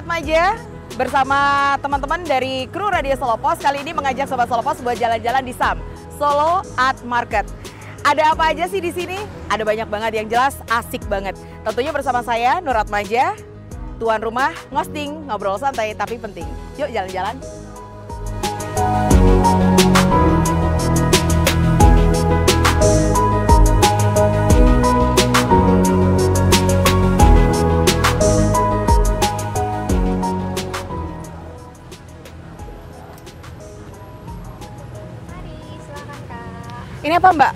Nurat Maja bersama teman-teman dari kru Radio Solo Pos kali ini mengajak Sobat Solo Pos buat jalan-jalan di SAM, Solo Art Market. Ada apa aja sih di sini? Ada banyak banget, yang jelas asik banget. Tentunya bersama saya Nurat Maja, tuan rumah ngosting, ngobrol santai tapi penting. Yuk jalan-jalan. Ini apa Mbak?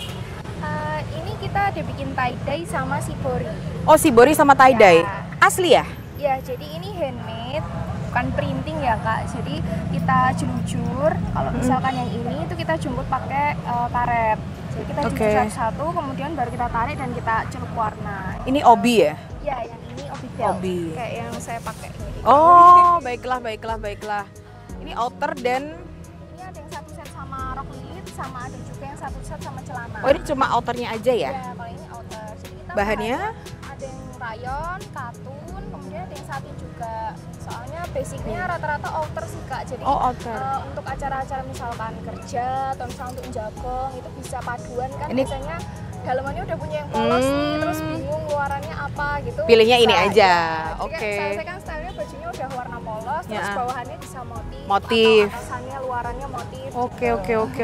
Ini kita ada bikin tie-dye sama shibori. Oh, shibori sama tie-dye. Ya. Asli ya? Ya, jadi ini handmade, bukan printing ya Kak. Jadi kita jelujur, kalau misalkan yang ini itu kita jemput pakai karet. Jadi kita jelujur satu-satu, kemudian baru kita tarik dan kita celup warna. Ini obi ya? Ya, yang ini obi belt. Obi. Kayak yang saya pakai. Oh, baiklah. Ini outer dan... Ini ada yang satu set sama rok lilit, sama ada juga yang satu set sama celana. Oh, ini cuma outernya aja ya? Ya, kalau ini outer. Jadi kita bahannya? Ada yang rayon, katun, kemudian ada yang satin juga. Soalnya basicnya rata-rata outer sih Kak. Jadi outer. Untuk acara-acara misalkan kerja atau misalnya untuk jagong itu bisa paduan kan. Ini... biasanya dalamannya udah punya yang polos nih, terus bingung luarannya apa gitu. Pilihnya ini aja. Ya. Oke. Saya kan stylenya bajunya udah warna polos, terus bawahannya bisa motif. Atau atasannya luarannya motif.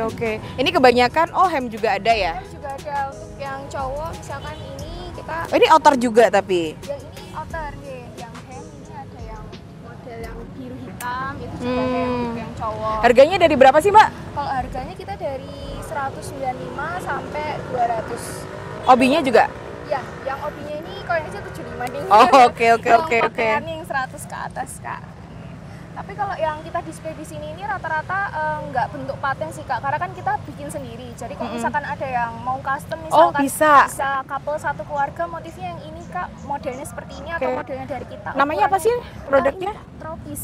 Oke. Ini kebanyakan hem juga ada ya? Hem juga ada. Untuk yang cowok misalkan ini kita... Oh, ini outer juga tapi? Yang ini outer nih, yang hem ini ada yang model yang biru hitam, itu juga hem yang cowok. Harganya dari berapa sih Mbak? Kalau harganya kita dari 195 sampai 200. Obinya juga? Ya, yang obinya ini kalau ini 75 nih. Oh, oke. Pakaiannya yang 100 ke atas Kak. Tapi kalau yang kita display di sini ini rata-rata nggak bentuk paten sih Kak, karena kan kita bikin sendiri. Jadi kalau misalkan ada yang mau custom, misalkan bisa couple satu keluarga motifnya yang ini Kak, modelnya seperti ini atau modelnya dari kita. Namanya apa sih produknya? Tropis.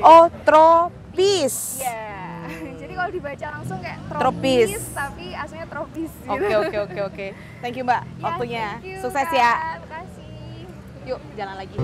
Oh, Tropis. Iya. Jadi kalau dibaca langsung kayak Tropis, tapi aslinya tropis. Oke. Thank you Mbak, waktunya. You, sukses Kak. ya. Terima kasih. Yuk, jalan lagi.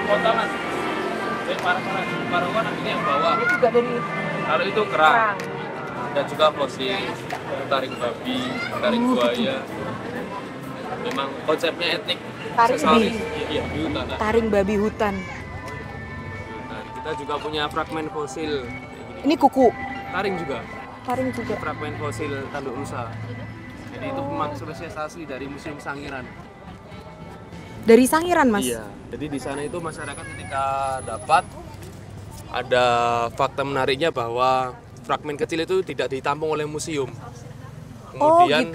Potongan. Dari parah nanti yang bawah. Ini juga dari kalau itu kerang. Dan juga fosil, taring babi, taring buaya. Memang konsepnya etnik. Taring babi hutan. Nah, kita juga punya fragmen fosil. Ini kuku. Taring juga. Fragmen fosil tanduk rusa. Jadi itu memang spesies asli dari Museum Sangiran. Dari Sangiran Mas? Iya. Jadi di sana itu masyarakat ketika dapat ada fakta menariknya bahwa fragmen kecil itu tidak ditampung oleh museum. Kemudian,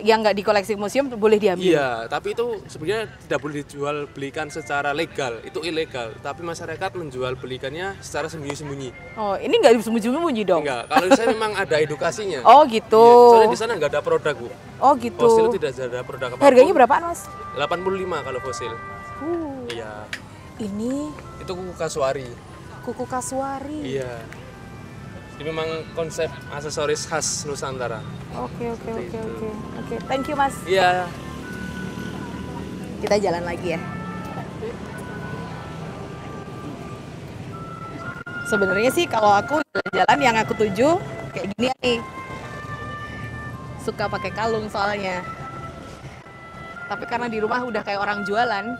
yang nggak dikoleksi museum boleh diambil. Iya, tapi itu sebenarnya tidak boleh dijual belikan secara legal, itu ilegal. Tapi masyarakat menjual belikannya secara sembunyi-sembunyi. Oh, ini nggak sembunyi-sembunyi dong? Enggak, kalau saya memang ada edukasinya. Oh gitu. Iya, soalnya di sana nggak ada produk Bu. Oh gitu. Fosil tidak ada produk apa-apa. Harganya berapaan Mas? 85 kalau fosil. Iya. Ini itu kuku kasuari. Kuku kasuari. Iya. Ini memang konsep aksesoris khas Nusantara. Oke. Thank you Mas. Iya. Kita jalan lagi ya. Sebenarnya sih kalau aku jalan-jalan yang aku tuju kayak gini nih. Suka pakai kalung soalnya. Tapi karena di rumah udah kayak orang jualan,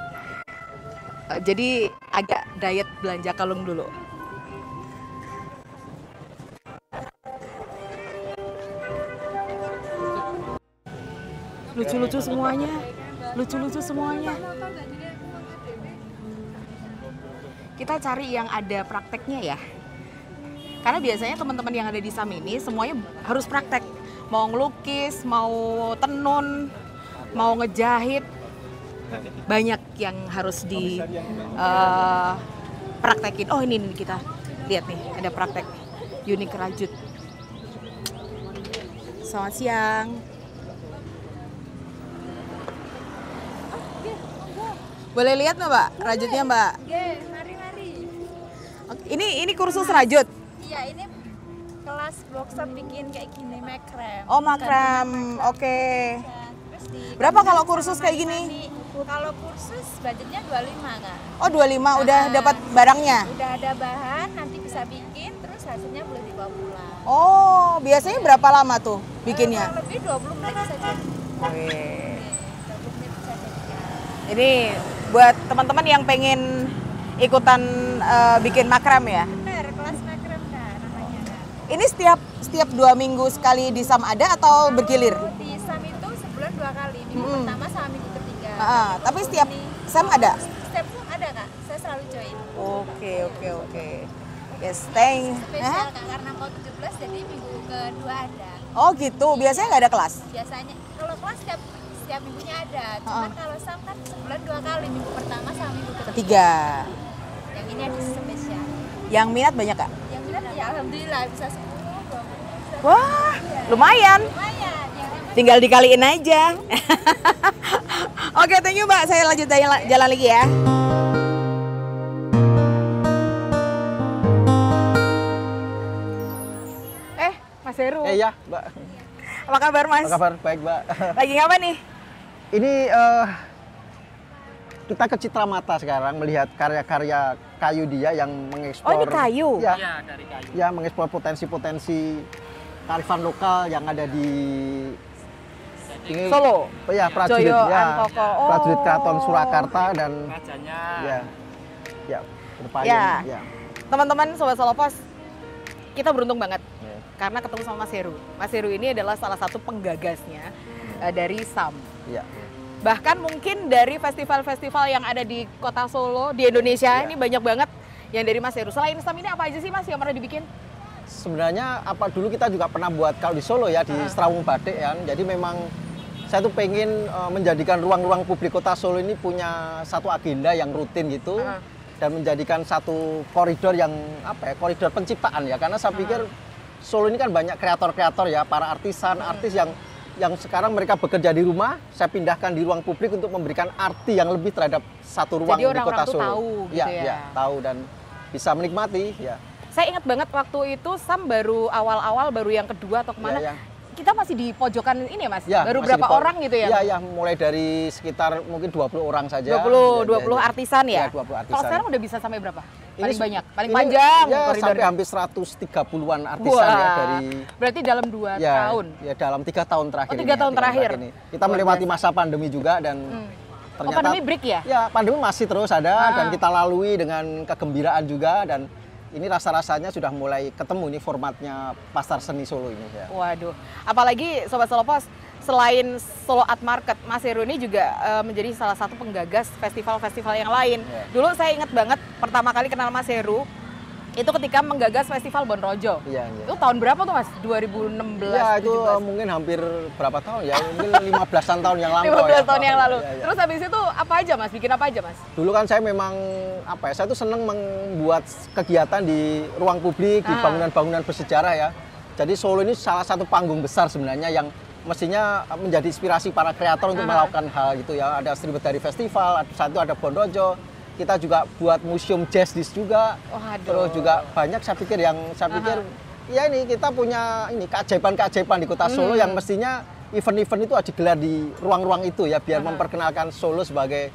jadi agak diet belanja kalung dulu. Lucu-lucu semuanya. Kita cari yang ada prakteknya ya. Karena biasanya teman-teman yang ada di SAM ini semuanya harus praktek. Mau ngelukis, mau tenun, mau ngejahit. banyak yang harus di praktekin. Oh ini kita lihat nih, ada praktek unik rajut. Selamat siang. Boleh lihat nggak Mbak rajutnya Mbak? Mari. Ini kursus rajut? Iya, ini kelas workshop bikin kayak gini makrem. Oh makrem, oke. Berapa kalau kursus kayak gini? Kalau kursus budgetnya 25 Kak. Oh 25 udah dapat barangnya? Udah ada bahan, nanti bisa bikin, terus hasilnya boleh dibawa pulang. Oh biasanya berapa lama tuh bikinnya? Kurang lebih 20 menit saja. Wih. 20 menit bisa jadi. Ini buat teman-teman yang pengen ikutan bikin makrem ya? Benar, kelas makrem Kak namanya Kak. Ini setiap 2 minggu sekali di SAM ada atau bergilir? Di SAM itu sebulan 2 kali, minggu pertama sama minggu ketiga. Tapi setiap SAM ada? Setiap SAM ada Kak, saya selalu join. Oke. Yes, thanks. Spesial Kak, karena mau 17 jadi minggu kedua ada. Oh gitu, biasanya nggak ada kelas? Biasanya kalau kelas setiap minggunya ada, cuman kalau SAM kan sebulan 2 kali, minggu pertama sama minggu ketiga. 3. Yang ini ada spesial. Yang minat banyak Kak? Yang minat ya alhamdulillah bisa 10, 20. Wah, lumayan. Lumayan. Yang Tinggal dikaliin aja. Oke, thank you Mbak. Saya lanjut jalan lagi ya. Mas Heru. Iya, Mbak. Apa kabar Mas? Apa kabar? Baik, Mbak. Lagi ngapa nih? Ini kita ke Citramata sekarang melihat karya-karya kayu dia yang mengeksplor. Oh, ini kayu? Ya, dari kayu. ya mengeksplor potensi-potensi kearifan lokal yang ada di ini, Solo. Oh ya, prajurit Joyo ya. Antoko. Oh. Prajurit Keraton Surakarta dan Rajanya. ya berpayung. Ya. Ya. Teman-teman Sobat Solo Pos, kita beruntung banget Ya. karena ketemu sama Mas Heru. Mas Heru ini adalah salah satu penggagasnya dari SAM. Ya. Bahkan mungkin dari festival-festival yang ada di kota Solo, di Indonesia, ini banyak banget yang dari Mas Heru. Selain SAM ini apa aja sih Mas yang pernah dibikin? Sebenarnya apa dulu kita juga pernah buat kalau di Solo ya di Serawung Batik ya. Jadi memang saya tuh pengen menjadikan ruang-ruang publik kota Solo ini punya satu agenda yang rutin gitu dan menjadikan satu koridor yang apa ya, koridor penciptaan ya. Karena saya pikir Solo ini kan banyak kreator-kreator ya, para artisan, artis yang sekarang mereka bekerja di rumah, saya pindahkan di ruang publik untuk memberikan arti yang lebih terhadap satu ruang Jadi di kota Solo. tahu gitu ya. Tahu dan bisa menikmati ya. Saya ingat banget waktu itu SAM baru awal-awal, baru yang kedua atau kemana. Ya. Kita masih di pojokan ini ya Mas? Ya, baru masih berapa di orang gitu ya? Iya, mulai dari sekitar mungkin 20 orang saja. 20 artisan ya? Ya, 20 artisan. Kalau sekarang udah bisa sampai berapa? Paling banyak, paling ini panjang ya, koridornya. sampai hampir 130-an artisan ya dari berarti dalam 2 ya, tahun? Ya, dalam 3 tahun terakhir. Oh, 3 tahun terakhir. Ini. Kita melewati masa pandemi juga dan ternyata pandemi break ya? Ya, pandemi masih terus ada dan kita lalui dengan kegembiraan juga dan ini rasa-rasanya sudah mulai ketemu nih formatnya Pasar Seni Solo ini ya. Waduh, apalagi Sobat Solo Pos, selain Solo Art Market, Mas Heru ini juga menjadi salah satu penggagas festival-festival yang lain. Dulu saya ingat banget pertama kali kenal Mas Heru, itu ketika menggagas festival Bonrojo. Iya. Itu tahun berapa tuh Mas? 2016? Ya itu 17? mungkin hampir berapa tahun ya? Mungkin 15-an tahun yang lalu. 15 tahun yang lalu. Ya. Terus habis itu apa aja Mas? Bikin apa aja Mas? Dulu kan saya memang apa ya? Saya tuh seneng membuat kegiatan di ruang publik, di bangunan-bangunan bersejarah ya. Jadi Solo ini salah satu panggung besar sebenarnya yang mestinya menjadi inspirasi para kreator untuk melakukan hal gitu ya. Ada Sriwedari Festival, satu ada Bonrojo. Kita juga buat museum jazz disc juga. Terus juga banyak saya pikir ya ini kita punya ini keajaiban-keajaiban di kota Solo yang mestinya event-event itu digelar di ruang-ruang itu ya biar memperkenalkan Solo sebagai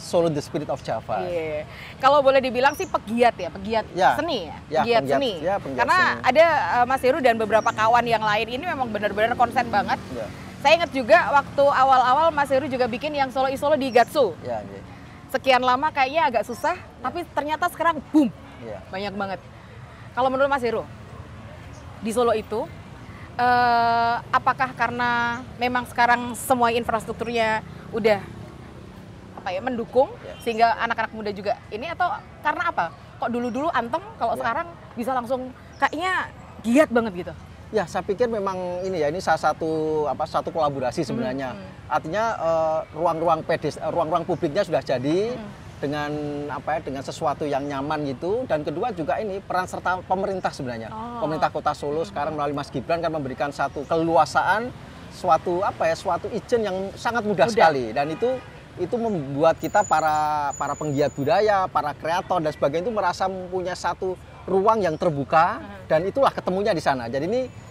Solo the Spirit of Java. Iya. Kalau boleh dibilang sih pegiat seni ya, pegiat seni. Ya, pegiat Karena seni. ada Mas Heru dan beberapa kawan yang lain ini memang benar-benar konsen banget. Ya. Saya ingat juga waktu awal-awal Mas Heru juga bikin yang Solo Isolo di Gatsu. Ya, ya. Sekian lama kayaknya agak susah, tapi ternyata sekarang boom, banyak banget. Kalau menurut Mas Heru, di Solo itu, apakah karena memang sekarang semua infrastrukturnya udah mendukung, sehingga anak-anak muda juga ini, atau karena apa? Kok dulu-dulu anteng, kalau sekarang bisa langsung kayaknya giat banget gitu? Ya, saya pikir memang ini ya, ini salah satu kolaborasi sebenarnya. Artinya ruang-ruang publiknya sudah jadi dengan dengan sesuatu yang nyaman gitu, dan kedua juga ini peran serta pemerintah sebenarnya. Pemerintah Kota Solo sekarang melalui Mas Gibran kan memberikan satu keleluasaan, suatu izin yang sangat mudah sekali, dan itu membuat kita para penggiat budaya, para kreator dan sebagainya itu merasa mempunyai satu ruang yang terbuka, dan itulah ketemunya di sana. Jadi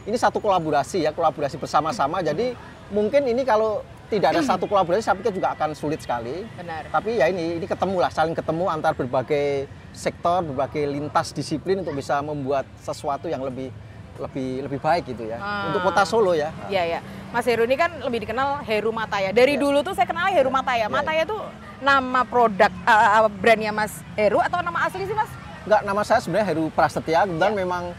ini satu kolaborasi ya, kolaborasi bersama-sama. Jadi mungkin ini kalau tidak ada satu kolaborasi saya pikir juga akan sulit sekali. Benar. Tapi ya ini ketemulah, saling ketemu antar berbagai sektor, berbagai lintas disiplin untuk bisa membuat sesuatu yang lebih baik gitu ya. Untuk Kota Solo ya. Iya, ya. Mas Heru ini kan lebih dikenal Heru Mataya. Dari dulu tuh saya kenal Heru Mataya. Mataya tuh nama produk brandnya Mas Heru atau nama asli sih Mas? Enggak, nama saya sebenarnya Heru Prasetya, dan memang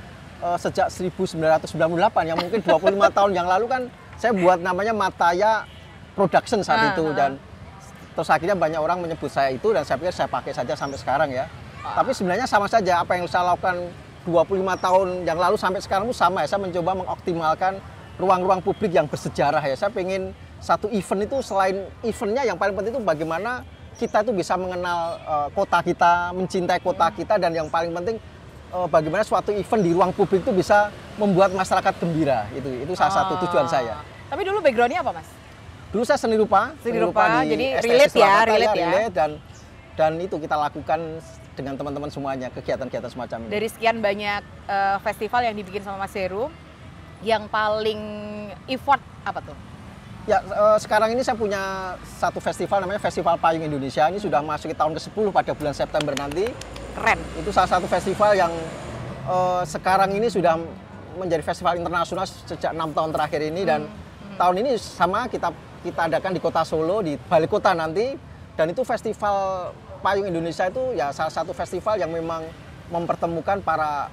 sejak 1998 yang mungkin 25 tahun yang lalu kan saya buat namanya Mataya Production saat itu, dan terus akhirnya banyak orang menyebut saya itu, dan saya pikir saya pakai saja sampai sekarang ya. Tapi sebenarnya sama saja, apa yang saya lakukan 25 tahun yang lalu sampai sekarang itu sama ya. Saya mencoba mengoptimalkan ruang-ruang publik yang bersejarah ya. Saya pengen satu event itu, selain eventnya yang paling penting itu bagaimana kita itu bisa mengenal kota kita, mencintai kota kita, dan yang paling penting bagaimana suatu event di ruang publik itu bisa membuat masyarakat gembira. Itu salah satu tujuan saya. Tapi dulu backgroundnya apa Mas? Dulu saya seni rupa jadi di relate STS ya, Surakarta, relate. Dan itu kita lakukan dengan teman-teman semuanya, kegiatan-kegiatan semacam ini. Dari sekian banyak festival yang dibikin sama Mas Heru, yang paling effort apa tuh? Ya, sekarang ini saya punya satu festival namanya Festival Payung Indonesia. Ini sudah masuk ke tahun ke-10 pada bulan September nanti. Keren. Itu salah satu festival yang sekarang ini sudah menjadi festival internasional sejak 6 tahun terakhir ini, dan tahun ini sama kita adakan di Kota Solo, di Balai Kota nanti. Dan itu Festival Payung Indonesia itu ya salah satu festival yang memang mempertemukan para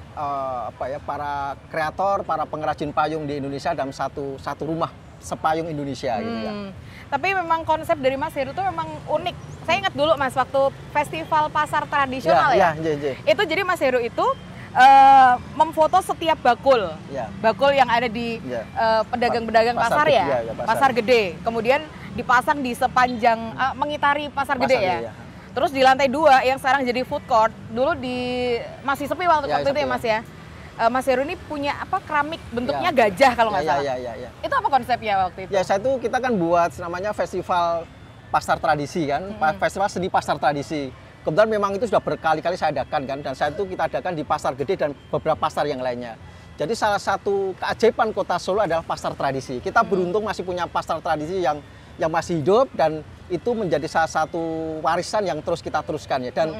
kreator, para pengrajin payung di Indonesia dalam satu rumah sepayung Indonesia gitu ya. Tapi memang konsep dari Mas Heru itu memang unik. Saya ingat dulu Mas, waktu festival pasar tradisional ya. Itu jadi Mas Heru itu memfoto setiap bakul. Bakul yang ada di pedagang-pedagang pasar ya. Pasar gede. Kemudian dipasang di sepanjang mengitari pasar gede ya. Terus di lantai 2 yang sekarang jadi food court, dulu masih sepi waktu itu ya Mas ya. Mas Heru ini punya keramik bentuknya gajah kalau nggak salah. Itu apa konsepnya waktu itu? Ya, kita kan buat namanya festival pasar tradisi kan, festival seni pasar tradisi. Kebetulan memang itu sudah berkali-kali saya adakan kan, dan kita adakan di pasar gede dan beberapa pasar yang lainnya. Jadi salah satu keajaiban Kota Solo adalah pasar tradisi. Kita beruntung masih punya pasar tradisi yang masih hidup, dan itu menjadi salah satu warisan yang terus kita teruskan ya. Dan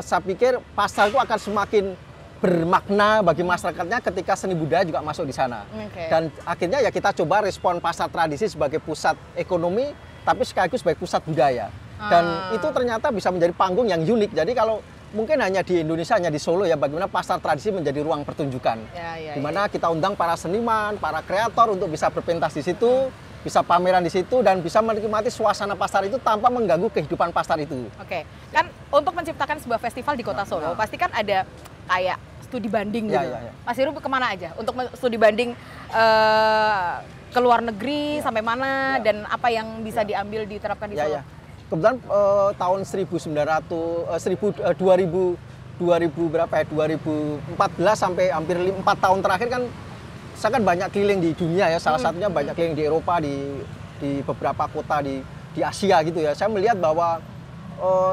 saya pikir pasar itu akan semakin bermakna bagi masyarakatnya ketika seni budaya juga masuk di sana. Dan akhirnya ya kita coba respon pasar tradisi sebagai pusat ekonomi, tapi sekaligus sebagai pusat budaya. Dan itu ternyata bisa menjadi panggung yang unik. Jadi kalau mungkin hanya di Indonesia, hanya di Solo ya, bagaimana pasar tradisi menjadi ruang pertunjukan. Di mana kita undang para seniman, para kreator untuk bisa berpentas di situ, bisa pameran di situ, dan bisa menikmati suasana pasar itu tanpa mengganggu kehidupan pasar itu. Kan untuk menciptakan sebuah festival di Kota Solo, pasti kan ada kayak studi banding gitu. Mas Heru kemana aja untuk studi banding ke luar negeri sampai mana, dan apa yang bisa diambil diterapkan di Solo? Kebetulan tahun 2014 sampai hampir 4 tahun terakhir kan saya kan banyak keliling di dunia ya, salah satunya banyak keliling di Eropa, di beberapa kota di Asia gitu ya. Saya melihat bahwa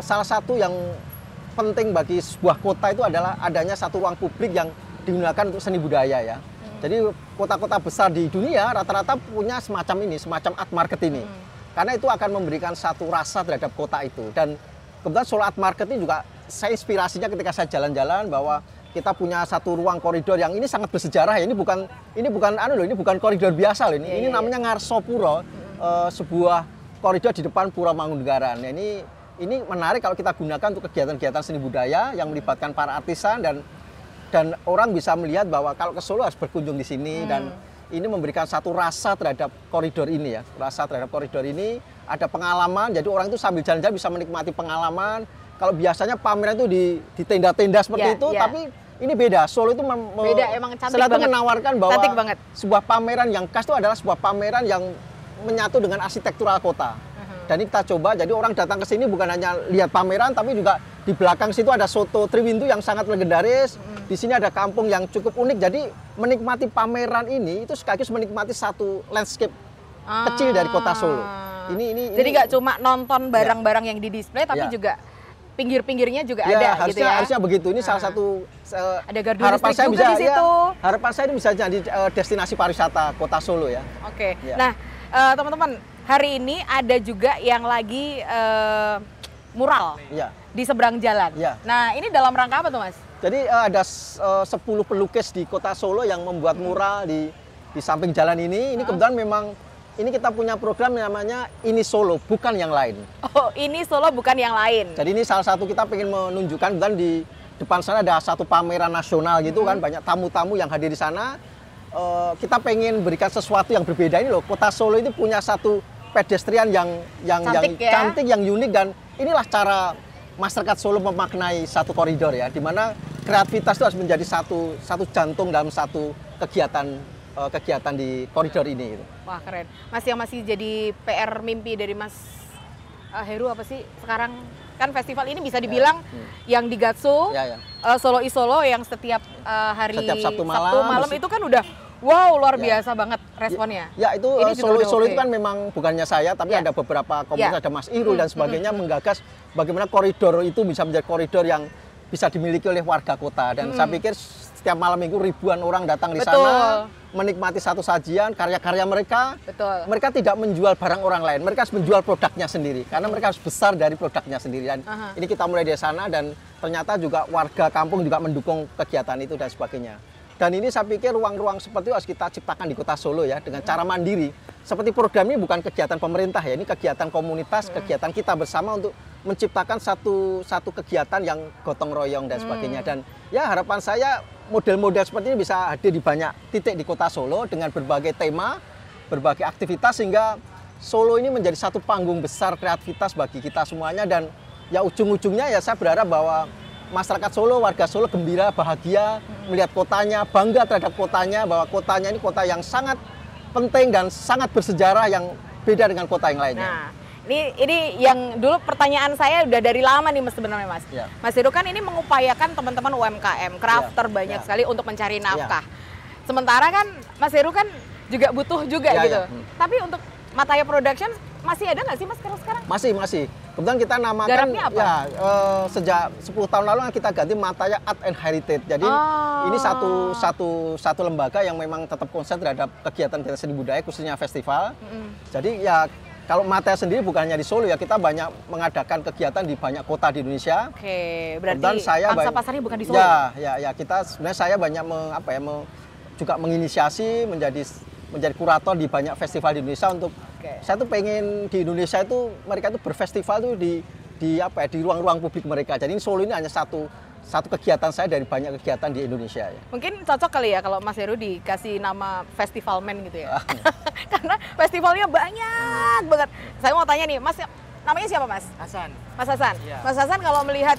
salah satu yang penting bagi sebuah kota itu adalah adanya satu ruang publik yang digunakan untuk seni budaya ya. Jadi kota-kota besar di dunia rata-rata punya semacam art market ini. Karena itu akan memberikan satu rasa terhadap kota itu. Dan kebetulan Solo Art Market ini juga saya inspirasinya ketika saya jalan-jalan bahwa kita punya satu ruang koridor yang ini sangat bersejarah ya. Ini bukan koridor biasa loh. Ini namanya Ngarsopuro, sebuah koridor di depan Pura Mangkunegaran. Nah, ini menarik kalau kita gunakan untuk kegiatan-kegiatan seni budaya yang melibatkan para artisan, dan orang bisa melihat bahwa kalau ke Solo harus berkunjung di sini, dan ini memberikan satu rasa terhadap koridor ini ya. Rasa terhadap koridor ini, ada pengalaman, jadi orang itu sambil jalan-jalan bisa menikmati pengalaman. Kalau biasanya pameran itu di tenda-tenda seperti itu, tapi ini beda. Solo itu beda, emang cantik selalu banget. menawarkan bahwa Cantik banget. sebuah pameran yang khas itu adalah sebuah pameran yang menyatu dengan arsitektural kota. Dan ini kita coba, jadi orang datang ke sini bukan hanya lihat pameran, tapi juga di belakang situ ada soto Triwindu yang sangat legendaris. Di sini ada kampung yang cukup unik. Jadi menikmati pameran ini itu sekaligus menikmati satu landscape kecil dari kota Solo. Jadi nggak cuma nonton barang-barang yang di display, tapi juga pinggir-pinggirnya juga ada harusnya, gitu ya. Harusnya begitu. Ini salah satu ada gardu harapan listrik saya juga bisa di situ. Harapan saya ini bisa jadi destinasi pariwisata kota Solo ya. Oke. Ya. Nah, teman-teman, hari ini ada juga yang lagi mural di seberang jalan. Ya. Nah, ini dalam rangka apa tuh, Mas? Jadi ada 10 pelukis di kota Solo yang membuat mural di samping jalan ini. Ini kebetulan memang ini kita punya program namanya Ini Solo, bukan yang lain. Oh, ini Solo bukan yang lain. Jadi ini salah satu kita pengen menunjukkan, dan di depan sana ada satu pameran nasional gitu kan, banyak tamu-tamu yang hadir di sana. Kita pengen berikan sesuatu yang berbeda. Ini loh, kota Solo itu punya satu pedestrian yang cantik, yang unik, dan inilah cara masyarakat Solo memaknai satu koridor ya, di mana kreativitas itu harus menjadi satu jantung dalam satu kegiatan di koridor ini. Gitu. Wah, keren. Mas, yang masih jadi PR mimpi dari Mas Heru apa sih sekarang? Kan festival ini bisa dibilang yang di Gatsu, Solo is Solo yang setiap hari Sabtu malam itu kan udah wow, luar biasa banget responnya. Ya, itu Solo itu kan memang bukannya saya, tapi ada beberapa komunitas, ada Mas Irul dan sebagainya menggagas bagaimana koridor itu bisa menjadi koridor yang bisa dimiliki oleh warga kota. Dan saya pikir setiap malam minggu ribuan orang datang di sana menikmati satu sajian, karya-karya mereka. Betul. Mereka tidak menjual barang orang lain, mereka harus menjual produknya sendiri, karena mereka harus besar dari produknya sendiri. Dan ini kita mulai dari sana, dan ternyata juga warga kampung juga mendukung kegiatan itu dan sebagainya. Dan ini saya pikir ruang-ruang seperti itu harus kita ciptakan di kota Solo ya, dengan cara mandiri. Seperti program ini bukan kegiatan pemerintah ya, ini kegiatan komunitas, kegiatan kita bersama untuk menciptakan satu kegiatan yang gotong royong dan sebagainya. Dan ya harapan saya model-model seperti ini bisa hadir di banyak titik di kota Solo dengan berbagai tema, berbagai aktivitas, sehingga Solo ini menjadi satu panggung besar kreativitas bagi kita semuanya. Dan ya ujung-ujungnya ya saya berharap bahwa masyarakat Solo, warga Solo gembira, bahagia melihat kotanya, bangga terhadap kotanya, bahwa kotanya ini kota yang sangat penting dan sangat bersejarah, yang beda dengan kota yang lainnya. Nah, ini yang dulu pertanyaan saya udah dari lama nih Mas sebenarnya Mas. Ya. Mas Heru kan ini mengupayakan teman-teman UMKM, crafter banyak sekali untuk mencari nafkah. Sementara kan Mas Heru kan juga butuh juga gitu. Tapi untuk Mataya Production masih ada nggak sih Mas sekarang? Masih. Kebetulan kita namakan Garapnya apa? Ya sejak 10 tahun lalu kita ganti Mataya Art and Heritage. Jadi ini satu lembaga yang memang tetap konsen terhadap kegiatan seni budaya, khususnya festival. Jadi ya kalau Mataya sendiri bukannya di Solo ya, kita banyak mengadakan kegiatan di banyak kota di Indonesia. Oke, berarti pangsa pasarnya bukan di Solo. Ya, kita sebenarnya saya banyak juga menginisiasi menjadi kurator di banyak festival di Indonesia untuk saya tuh pengen di Indonesia itu mereka tuh berfestival tuh di ruang-ruang publik mereka. Jadi Solo ini hanya satu kegiatan saya dari banyak kegiatan di Indonesia ya. Mungkin cocok kali ya kalau Mas Heru dikasih nama festivalman gitu ya. Karena festivalnya banyak banget. Saya mau tanya nih, Mas namanya siapa Mas? Hasan. Mas Hasan. Ya. Mas Hasan kalau melihat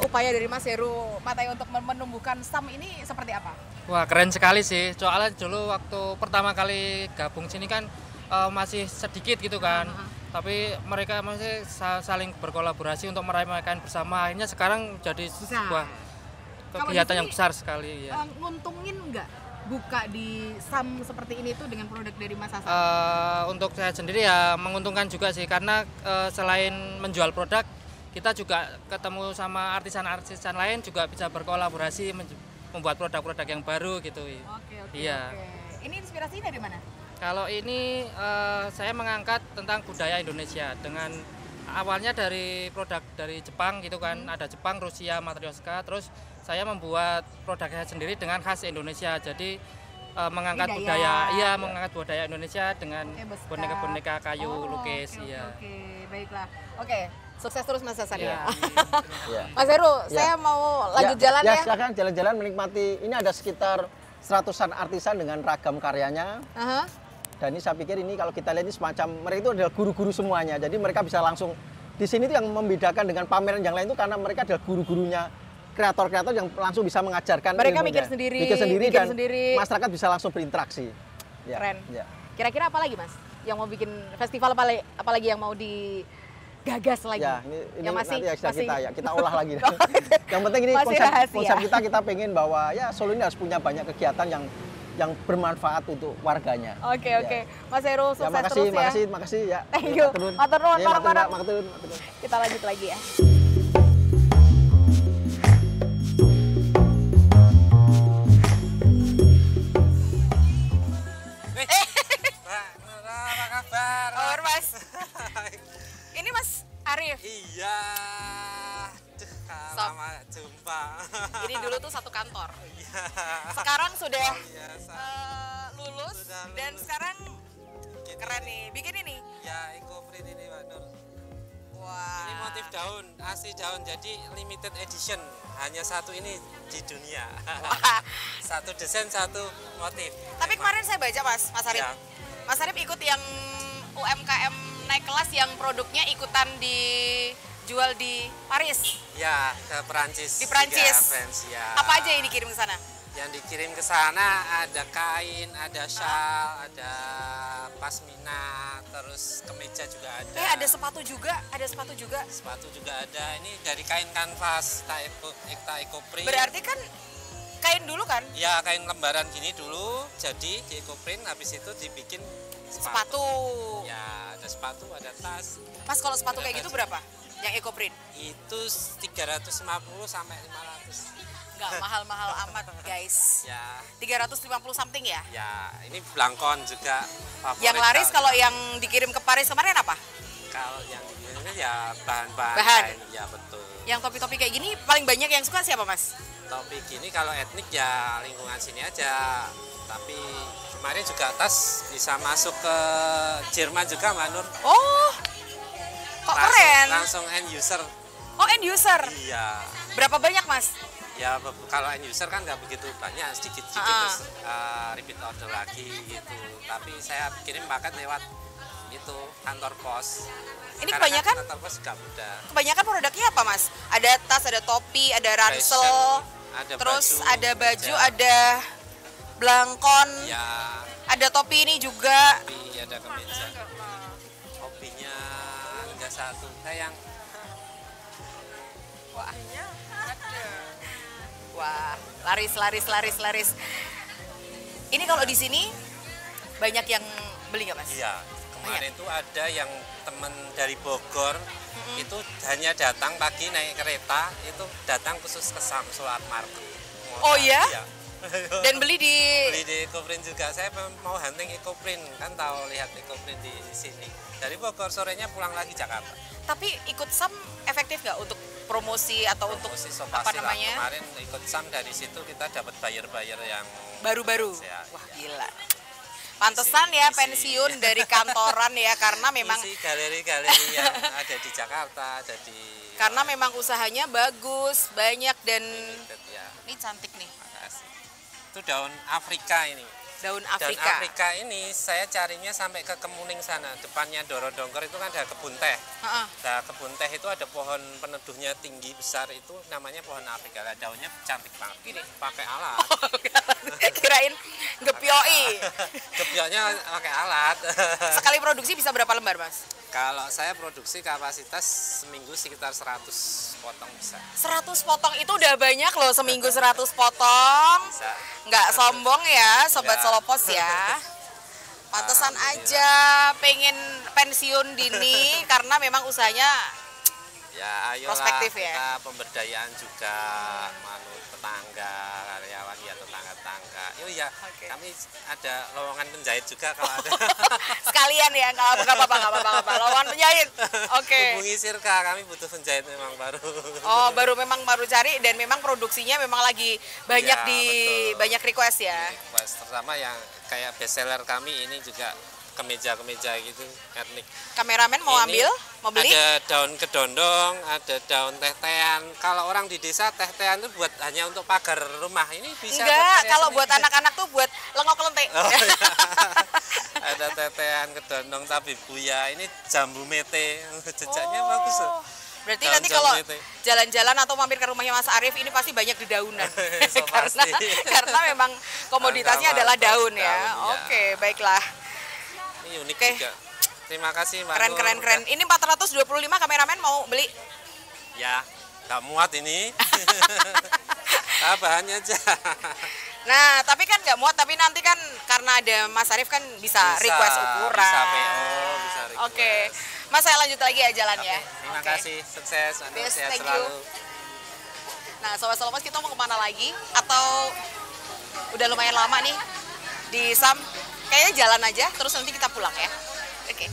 upaya dari Mas Heru Mataya untuk menumbuhkan SAM ini seperti apa? Wah, keren sekali sih. Soalnya dulu waktu pertama kali gabung sini kan masih sedikit gitu kan. Tapi mereka masih saling berkolaborasi untuk merayakan bersama. Akhirnya sekarang jadi sebuah kegiatan yang besar sekali ya. Nguntungin nggak buka di SAM seperti ini tuh dengan produk dari Mas Hasan? Untuk saya sendiri ya menguntungkan juga sih, karena selain menjual produk, kita juga ketemu sama artisan-artisan lain, juga bisa berkolaborasi membuat produk-produk yang baru gitu. Oke. Iya. Ini inspirasinya dari mana? Kalau ini saya mengangkat tentang budaya Indonesia, dengan awalnya dari produk dari Jepang gitu kan, ada Jepang, Rusia, Matryoshka, terus saya membuat produk saya sendiri dengan khas Indonesia. Jadi mengangkat mengangkat budaya Indonesia dengan boneka-boneka kayu lukis. Oke, baiklah. Oke, sukses terus Mas Hasan ya. Mas Heru, saya mau lanjut jalan ya. Silakan jalan-jalan menikmati. Ini ada sekitar 100-an artisan dengan ragam karyanya. Dan ini saya pikir ini kalau kita lihat ini semacam mereka itu adalah guru-guru semuanya. Jadi mereka bisa langsung di sini tuh yang membedakan dengan pameran yang lain itu karena mereka adalah guru-gurunya kreator-kreator yang langsung bisa mengajarkan Mereka ilmunya. mikir sendiri, bikin bikin dan sendiri. masyarakat bisa langsung berinteraksi. Ya, Keren. ya. Kira-kira apa lagi Mas? Yang mau bikin festival apalagi yang mau digagas lagi? Ya, ini yang masih, nanti ya masih... kita olah lagi. Yang penting ini Masih rahasia. konsep kita pengen bahwa ya Solo ini harus punya banyak kegiatan yang bermanfaat untuk warganya. Oke, Ya. oke. Mas Heru, sukses Ya, terus ya. makasih ya. Thank you. Matur nuwun, Ya, bareng-bareng. matur nuwun. Kita lanjut lagi ya. Apa kabar? Kabar Mas. Ini Mas Arif. Iya. Duh, lama jumpa. Ini dulu tuh satu kantor. Iya. Sekarang sudah Biasa. lulus Sudah dan lulus. sekarang Bikin keren ini. nih. Bikin ini. Ya, eco-print ini Pak Nur. Wah. Ini motif daun, asli daun, jadi limited edition. Hanya satu ini di dunia. Satu desain, satu motif. Tapi kemarin saya baca Mas Arif. Ya. Mas Arif ikut yang UMKM naik kelas yang produknya ikutan dijual di Paris. Ya, ke Perancis. Di Perancis. Ya, France, ya. Apa aja yang dikirim ke sana? Yang dikirim ke sana ada kain, ada shawl, ada pasmina, terus kemeja juga ada. Ada sepatu juga, Sepatu juga ada. Ini dari kain kanvas, kita eco-print. Berarti kan kain dulu kan? Ya, kain lembaran gini dulu, jadi di eco-print, habis itu dibikin sepatu. Ya, ada sepatu, ada tas. Mas kalau sepatu Ada kayak gitu baju. berapa? Yang eco print? Itu 350 sampai 500. Nggak mahal-mahal amat guys. Ya, 350 something ya? ya, ini blankon juga favorit. Yang laris kalau yang dikirim ke Paris kemarin apa? Kalau yang ini ya bahan-bahan Bahan. kain, ya betul. Yang topi-topi kayak gini paling banyak yang suka siapa Mas? Topi gini kalau etnik ya lingkungan sini aja. Tapi kemarin juga tas bisa masuk ke Jerman juga Mbak Nur. Oh, kok keren? Langsung end user. Oh, end user. Iya. Berapa banyak Mas? Ya kalau end user kan nggak begitu banyak, sedikit-sedikit terus repeat order lagi gitu. Tapi saya kirim paket lewat itu kantor pos. Ini Karena kebanyakan? kan kantor pos juga mudah. Kebanyakan produknya apa Mas? Ada tas, ada topi, ada ransel, Fashion, ada terus baju, ada baju, meja. ada blankon, Ya, ada topi ini juga. tapi ada kemeja. Hobinya enggak satu. Saya yang Wah, laris. Ini kalau di sini banyak yang beli nggak Mas? iya, kemarin itu ada yang teman dari Bogor itu hanya datang pagi naik kereta, itu datang khusus ke Solo Art Market. Oh iya? Iya. Dan beli di Beli di eco-print juga. Saya mau hunting eco-print, kan tahu lihat eco-print di sini. Dari Bogor sorenya pulang lagi Jakarta. Tapi ikut SAM efektif nggak untuk promosi atau untuk Promosi so apa pasti lah. namanya? Kemarin ikut SAM, dari situ kita dapat buyer-buyer yang Baru-baru. Ya, Wah, iya. gila. Pantesan ya Isi. pensiun dari kantoran ya karena memang isi galeri-galeri yang ada di Jakarta, ada di karena memang usahanya bagus, banyak dan ya. ini cantik nih. Makasih. Itu daun Afrika ini. Daun Daun Afrika. Afrika ini saya carinya sampai ke Kemuning sana. Depannya Dorodongkor itu kan ada kebun teh. Heeh. Nah, kebun teh itu ada pohon peneduhnya tinggi besar, itu namanya pohon Afrika. Nah, daunnya cantik banget. Gini, pakai alat. Kirain gepioi. Kebiaknya pakai alat. Sekali produksi bisa berapa lembar, Mas? Kalau saya produksi kapasitas seminggu sekitar 100 potong bisa. 100 potong itu udah banyak loh, seminggu 100 potong. Bisa. Nggak sombong ya, Sobat Nggak. Solo Pos ya. Pantesan aja pengen pensiun dini karena memang usahanya Ya, ayolah Prospektif ya? kita pemberdayaan juga, manut tetangga, karyawan ya tetangga-tetangga. Oh iya, kami ada lowongan penjahit juga kalau ada. sekalian ya, nggak apa-apa. Lawan penjahit. Oke. Hubungi Sirka, kami butuh penjahit memang baru. Oh, baru cari dan memang produksinya memang lagi banyak Ya, di betul. banyak request ya. Request, terutama yang kayak bestseller kami ini juga kemeja-kemeja gitu, etnik. Kameramen mau Ini ambil, mau beli? Ada daun kedondong, ada daun teh-tehan. Kalau orang di desa teh-tehan itu buat hanya untuk pagar rumah. Ini bisa Enggak, karya kalau seni. buat anak-anak tuh buat lengok lentik. Oh, iya. Ada teh-tehan kedondong tabib buya. Ini jambu mete. Jejaknya bagus loh. Berarti nanti kalau jalan-jalan atau mampir ke rumahnya Mas Arief ini pasti banyak dedaunan. karena memang komoditasnya adalah daun ya. Oke, baiklah. Ini unik juga. Terima kasih Mbak. Keren. Ini 425 kameramen mau beli? Ya, nggak muat ini. Bahannya aja. Nah, tapi kan nggak muat, tapi nanti kan karena ada Mas Arief kan bisa request ukuran. Bisa PO, bisa request. Oke. Mas, saya lanjut lagi ya jalannya. Terima kasih, sukses, sehat thank selalu. you. Nah, Sobat Solopos, kita mau kemana lagi? Atau udah lumayan lama nih di Sam? Kayaknya jalan aja, terus nanti kita pulang ya. Oke.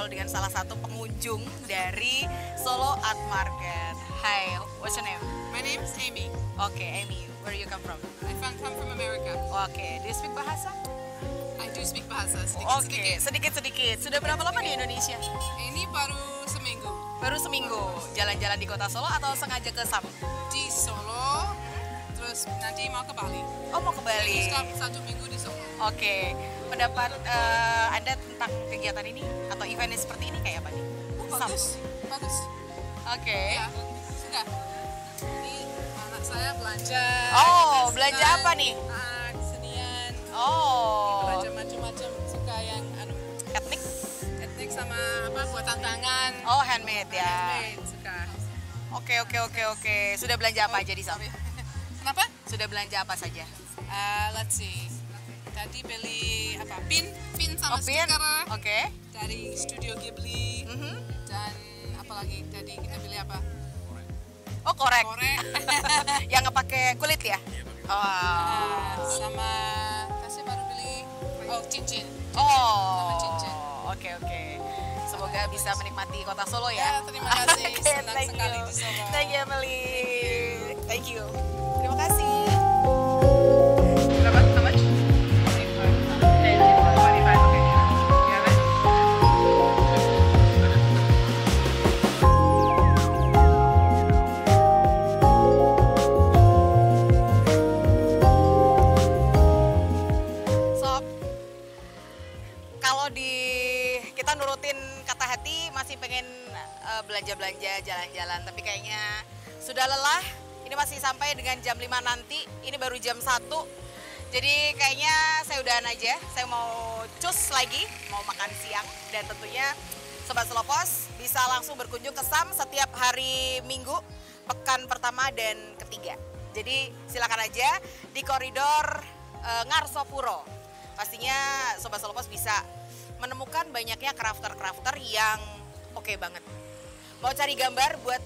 Dengan salah satu pengunjung dari Solo Art Market. Hi, what's your name? My name is Amy. Okay, Amy, where do you come from? I come from America. Okay, do you speak bahasa? I do speak bahasa sedikit-sedikit. Sudah berapa lama di Indonesia? Ini baru seminggu. Baru seminggu. Jalan-jalan di kota Solo atau sengaja ke Sam? Di Solo, terus nanti mau ke Bali. Oh, mau ke Bali. Stop 1 minggu di Solo. Oke. Pendapat Anda tentang kegiatan ini atau event seperti ini kayak apa nih? Bagus. Oke. Ya, suka. Ini anak saya belanja. Oh, belanja apa nih? Kesenian. Oh. Belanja macam-macam. Suka yang etnik sama buatan tangan. Oh, handmade ya. Handmade, suka. Oke. Sudah belanja apa aja di sana? Kenapa? Sudah belanja apa saja? Let's see. Tadi beli pin sama stiker. Oke. Dari Studio Ghibli. Dan apalagi tadi kita beli apa? Oh, korek. Yang nggak pakai kulit ya? Sama kasih baru beli cincin. Oh. Sama cincin. Oke. Semoga bisa menikmati kota Solo ya. Terima kasih. Senang sekali di Solo. Thank you, Emily. Thank you. Terima kasih. How much? Kita nurutin kata hati, masih pengen belanja-belanja, jalan-jalan, tapi kayaknya sudah lelah. Ini masih sampai dengan jam 5 nanti, ini baru jam 1. Jadi kayaknya saya udahan aja, saya mau cus lagi, mau makan siang. Dan tentunya Sobat Selopos bisa langsung berkunjung ke Sam setiap hari Minggu, pekan pertama dan ketiga. Jadi silakan aja di koridor Ngarsopuro. Pastinya Sobat Selopos bisa menemukan banyaknya crafter-crafter yang oke banget. Mau cari gambar buat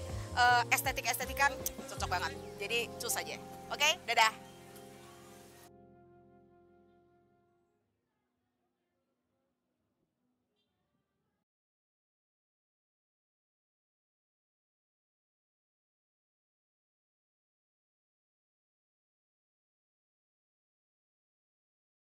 estetik-estetikan cocok banget. Jadi cus aja. Oke, dadah.